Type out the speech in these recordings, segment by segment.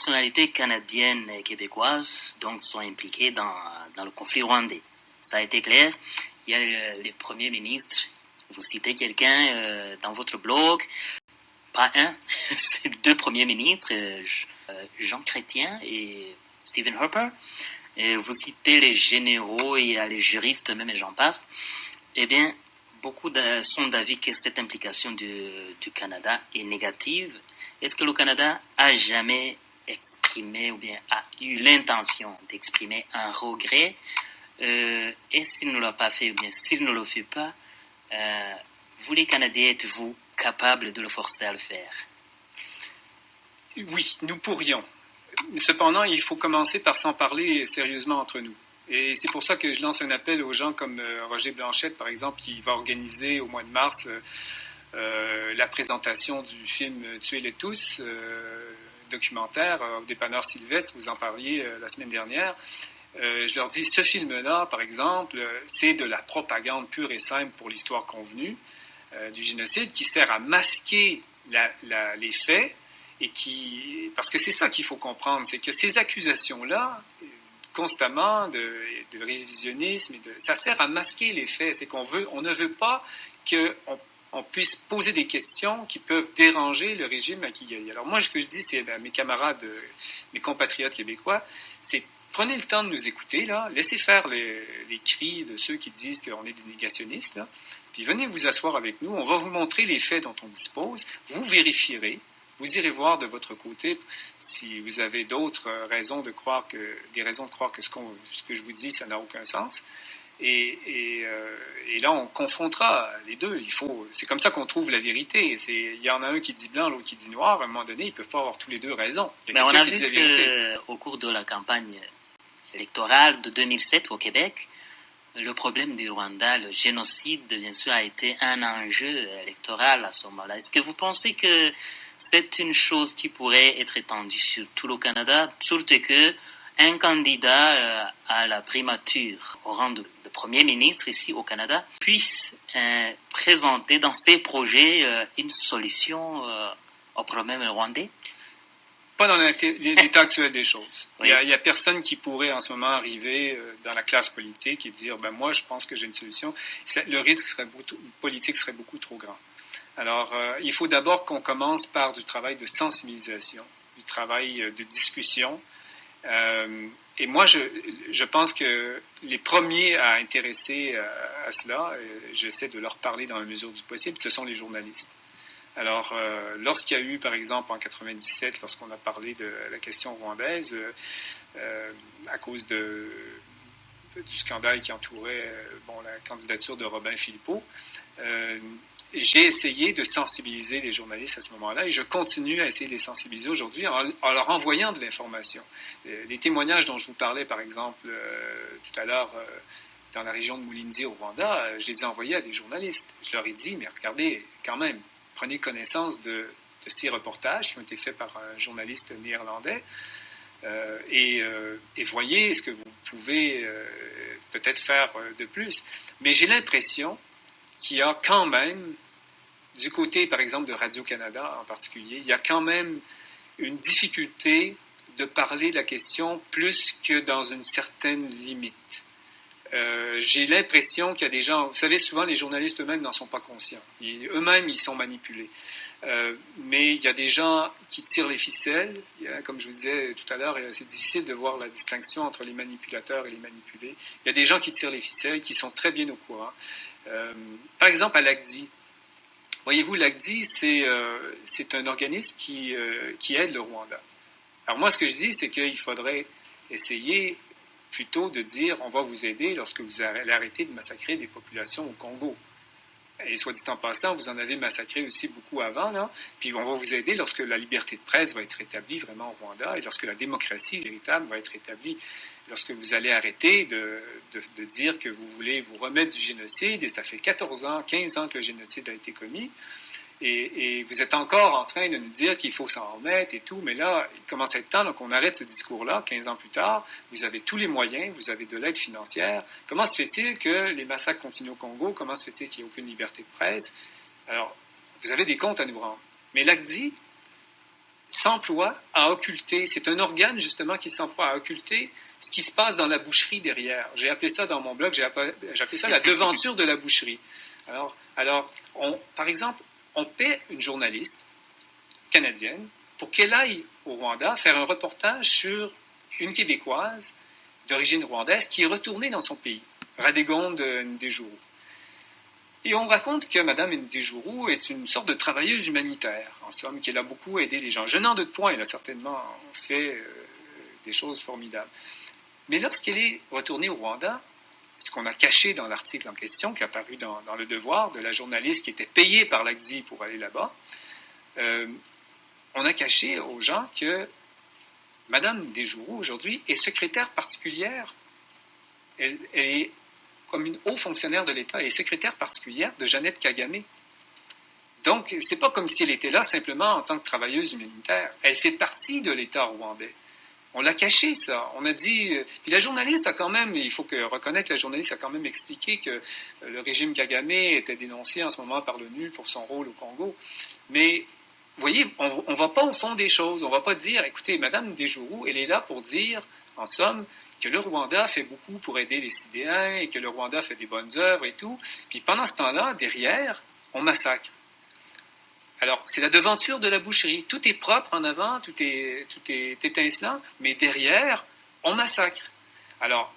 personnalités canadiennes et québécoises donc, sont impliquées dans le conflit rwandais. Ça a été clair. Il y a les premiers ministres. Vous citez quelqu'un dans votre blog. Pas un, c'est deux premiers ministres, Jean Chrétien et Stephen Harper. Et vous citez les généraux et les juristes même et j'en passe. Eh bien, beaucoup sont d'avis que cette implication du Canada est négative. Est-ce que le Canada a jamais exprimé ou bien a eu l'intention d'exprimer un regret et s'il ne l'a pas fait ou bien s'il ne le fait pas, vous les Canadiens, êtes-vous capables de le forcer à le faire? Oui, nous pourrions. Cependant, il faut commencer par s'en parler sérieusement entre nous. Et c'est pour ça que je lance un appel aux gens comme Roger Blanchette, par exemple, qui va organiser au mois de mars la présentation du film « Tuez-les tous », documentaire au dépanneur Sylvestre, vous en parliez la semaine dernière. Je leur dis, ce film-là, par exemple, c'est de la propagande pure et simple pour l'histoire convenue du génocide qui sert à masquer les faits et parce que c'est ça qu'il faut comprendre, c'est que ces accusations-là, constamment de révisionnisme, ça sert à masquer les faits. C'est qu'on ne veut pas qu'on puisse poser des questions qui peuvent déranger le régime à Kigali. Alors moi, ce que je dis, c'est à mes camarades, mes compatriotes québécois, c'est prenez le temps de nous écouter, là, laissez faire les cris de ceux qui disent qu'on est des négationnistes, là, puis venez vous asseoir avec nous, on va vous montrer les faits dont on dispose, vous vérifierez, vous irez voir de votre côté si vous avez d'autres raisons de croire que ce que je vous dis, ça n'a aucun sens. Et là, on confrontera les deux. C'est comme ça qu'on trouve la vérité. Il y en a un qui dit blanc, l'autre qui dit noir. À un moment donné, ils peuvent pas avoir tous les deux raison. Mais on a vu qu'au cours de la campagne électorale de 2007 au Québec, le problème du Rwanda, le génocide, bien sûr, a été un enjeu électoral à ce moment-là. Est-ce que vous pensez que c'est une chose qui pourrait être étendue sur tout le Canada, surtout que un candidat à la primature au rang de Premier ministre ici au Canada puisse présenter dans ses projets une solution au problème rwandais? Pas dans l'état actuel des choses. Oui. Il y a personne qui pourrait en ce moment arriver dans la classe politique et dire moi je pense que j'ai une solution. Le risque politique serait beaucoup trop grand. Alors il faut d'abord qu'on commence par du travail de sensibilisation, du travail de discussion. Et moi, je pense que les premiers à intéresser à cela, j'essaie de leur parler dans la mesure du possible, ce sont les journalistes. Alors, lorsqu'il y a eu, par exemple, en 1997, lorsqu'on a parlé de la question rwandaise, à cause du scandale qui entourait la candidature de Robin Philippot, j'ai essayé de sensibiliser les journalistes à ce moment-là et je continue à essayer de les sensibiliser aujourd'hui en leur envoyant de l'information. Les témoignages dont je vous parlais, par exemple, tout à l'heure, dans la région de Mulindi au Rwanda, je les ai envoyés à des journalistes. Je leur ai dit, mais regardez, quand même, prenez connaissance de ces reportages qui ont été faits par un journaliste néerlandais et voyez ce que vous pouvez peut-être faire de plus. Mais j'ai l'impression qu'il y a quand même, du côté, par exemple, de Radio-Canada en particulier, il y a quand même une difficulté de parler de la question plus que dans une certaine limite. J'ai l'impression qu'il y a des gens, vous savez, souvent les journalistes eux-mêmes n'en sont pas conscients. Eux-mêmes, ils sont manipulés. Mais il y a des gens qui tirent les ficelles. Comme je vous disais tout à l'heure, c'est difficile de voir la distinction entre les manipulateurs et les manipulés. Il y a des gens qui tirent les ficelles, qui sont très bien au courant. Par exemple, à l'ACDI. Voyez-vous, l'ACDI, c'est un organisme qui aide le Rwanda. Alors moi, ce que je dis, c'est qu'il faudrait essayer plutôt de dire on va vous aider lorsque vous allez arrêter de massacrer des populations au Congo. Et soit dit en passant, vous en avez massacré aussi beaucoup avant, là. Puis on va vous aider lorsque la liberté de presse va être rétablie vraiment au Rwanda et lorsque la démocratie véritable va être rétablie. Lorsque vous allez arrêter de dire que vous voulez vous remettre du génocide, et ça fait 14 ans, 15 ans que le génocide a été commis, et vous êtes encore en train de nous dire qu'il faut s'en remettre et tout, mais là, il commence à être temps qu'on arrête ce discours-là, 15 ans plus tard, vous avez tous les moyens, vous avez de l'aide financière. Comment se fait-il que les massacres continuent au Congo? Comment se fait-il qu'il n'y ait aucune liberté de presse? Alors, vous avez des comptes à nous rendre. Mais l'ACDI, s'emploie à occulter, c'est un organe justement qui s'emploie à occulter ce qui se passe dans la boucherie derrière. J'ai appelé ça dans mon blog, j'ai appelé ça la devanture de la boucherie. Alors par exemple, on paie une journaliste canadienne pour qu'elle aille au Rwanda faire un reportage sur une Québécoise d'origine rwandaise qui est retournée dans son pays, Radégonde Ndejuru. Et on raconte que Mme Ndejuru est une sorte de travailleuse humanitaire, en somme, qu'elle a beaucoup aidé les gens. Je n'en doute point, elle a certainement fait des choses formidables. Mais lorsqu'elle est retournée au Rwanda, ce qu'on a caché dans l'article en question, qui est apparu dans Le Devoir, de la journaliste qui était payée par l'ACDI pour aller là-bas, on a caché aux gens que Mme Ndejuru, aujourd'hui, est secrétaire particulière. Elle est comme une haut fonctionnaire de l'État, elle est secrétaire particulière de Jeannette Kagame. Donc, c'est pas comme si elle était là simplement en tant que travailleuse humanitaire. Elle fait partie de l'État rwandais. On l'a caché, ça. On a dit... Puis la journaliste a quand même, il faut reconnaître, la journaliste a quand même expliqué que le régime Kagame était dénoncé en ce moment par l'ONU pour son rôle au Congo. Mais, vous voyez, on ne va pas au fond des choses. On ne va pas dire, écoutez, Mme Ndejuru, elle est là pour dire, en somme, que le Rwanda fait beaucoup pour aider les Sidéens et que le Rwanda fait des bonnes œuvres et tout. Puis pendant ce temps-là, derrière, on massacre. Alors, c'est la devanture de la boucherie. Tout est propre en avant, tout est étincelant, mais derrière, on massacre. Alors,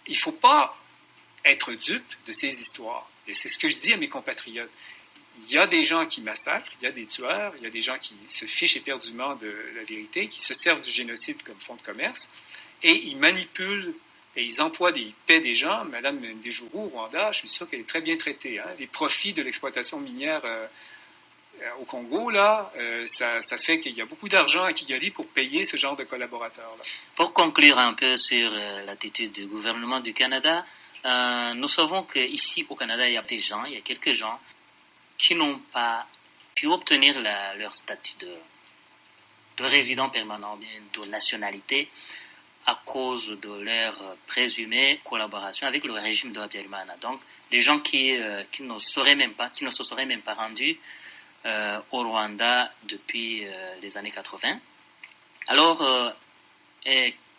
il ne faut pas être dupe de ces histoires. Et c'est ce que je dis à mes compatriotes. Il y a des gens qui massacrent, il y a des tueurs, il y a des gens qui se fichent éperdument de la vérité, qui se servent du génocide comme fonds de commerce, et ils manipulent et ils emploient ils paient des gens. Mme Ndejuru, au Rwanda, je suis sûr qu'elle est très bien traitée. Hein. Les profits de l'exploitation minière au Congo, là, ça fait qu'il y a beaucoup d'argent à Kigali pour payer ce genre de collaborateurs-là. Pour conclure un peu sur l'attitude du gouvernement du Canada, nous savons qu'ici au Canada, il y a quelques gens qui n'ont pas pu obtenir leur statut de résident permanent, de nationalité, à cause de leur présumée collaboration avec le régime de Habyarimana. Donc, les gens qui ne se seraient même pas rendus au Rwanda depuis les années 80. Alors,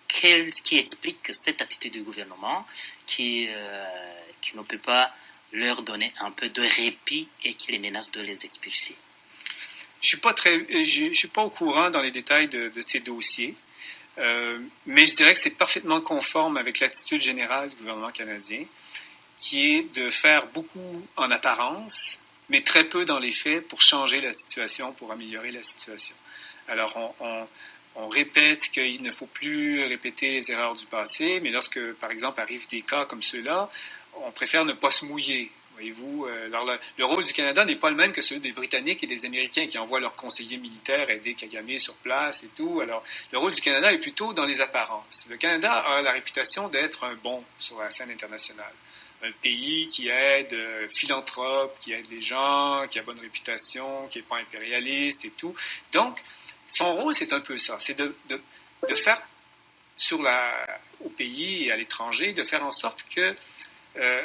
qu'est-ce qui explique cette attitude du gouvernement qui ne peut pas leur donner un peu de répit et qui les menace de les expulser? Je ne suis pas au courant dans les détails de ces dossiers. Mais je dirais que c'est parfaitement conforme avec l'attitude générale du gouvernement canadien, qui est de faire beaucoup en apparence, mais très peu dans les faits pour changer la situation, pour améliorer la situation. Alors, on répète qu'il ne faut plus répéter les erreurs du passé, mais lorsque, par exemple, arrivent des cas comme ceux-là, on préfère ne pas se mouiller. Voyez-vous, alors le rôle du Canada n'est pas le même que celui des Britanniques et des Américains qui envoient leurs conseillers militaires aider Kagame sur place et tout. Alors, le rôle du Canada est plutôt dans les apparences. Le Canada a la réputation d'être un bon sur la scène internationale. Un pays qui aide, philanthrope, qui aide les gens, qui a bonne réputation, qui n'est pas impérialiste et tout. Donc, son rôle, c'est un peu ça. C'est de faire au pays et à l'étranger, de faire en sorte que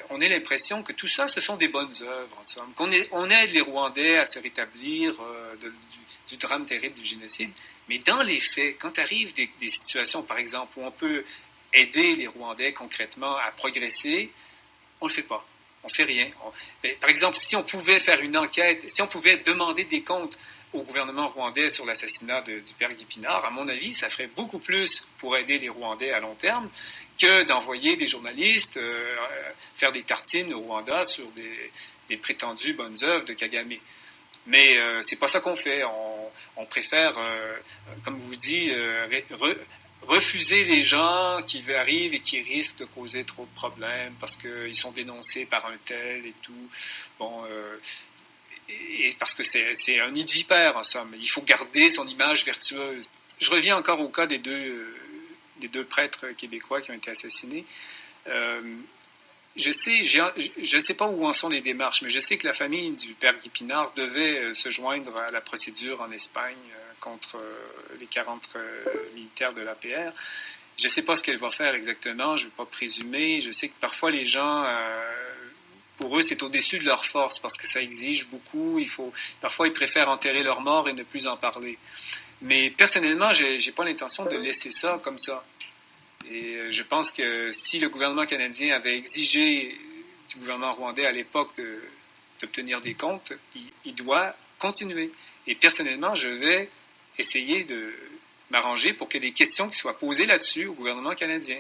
on ait l'impression que tout ça, ce sont des bonnes œuvres, en somme. On aide les Rwandais à se rétablir du drame terrible du génocide. Mais dans les faits, quand arrivent des situations, par exemple, où on peut aider les Rwandais concrètement à progresser, on ne le fait pas. On ne fait rien. Par exemple, si on pouvait faire une enquête, si on pouvait demander des comptes au gouvernement rwandais sur l'assassinat du père Guy Pinard, à mon avis, ça ferait beaucoup plus pour aider les Rwandais à long terme que d'envoyer des journalistes faire des tartines au Rwanda sur des prétendues bonnes œuvres de Kagame. Mais c'est pas ça qu'on fait. On préfère, comme vous dites, refuser les gens qui arrivent et qui risquent de causer trop de problèmes parce qu'ils sont dénoncés par un tel et tout. Bon, et parce que c'est un nid de vipère, en somme. Il faut garder son image vertueuse. Je reviens encore au cas des deux prêtres québécois qui ont été assassinés. Je ne sais pas où en sont les démarches, mais je sais que la famille du père Guy Pinard devait se joindre à la procédure en Espagne contre les 40 militaires de l'APR. Je ne sais pas ce qu'elle va faire exactement, je ne vais pas présumer. Je sais que parfois les gens, pour eux, c'est au-dessus de leur force parce que ça exige beaucoup. Parfois, ils préfèrent enterrer leur mort et ne plus en parler. Mais personnellement, j'ai pas l'intention de laisser ça comme ça. Et je pense que si le gouvernement canadien avait exigé du gouvernement rwandais à l'époque d'obtenir des comptes, il doit continuer. Et personnellement, je vais essayer de m'arranger pour qu'il y ait des questions qui soient posées là-dessus au gouvernement canadien.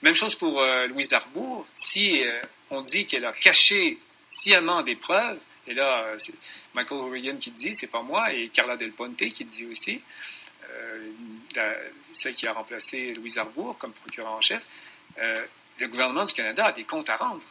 Même chose pour Louise Arbour. Si on dit qu'elle a caché sciemment des preuves, et là, c'est Michael O'Regan qui le dit, c'est pas moi, et Carla Del Ponte qui le dit aussi, celle qui a remplacé Louise Arbour comme procureur en chef, le gouvernement du Canada a des comptes à rendre.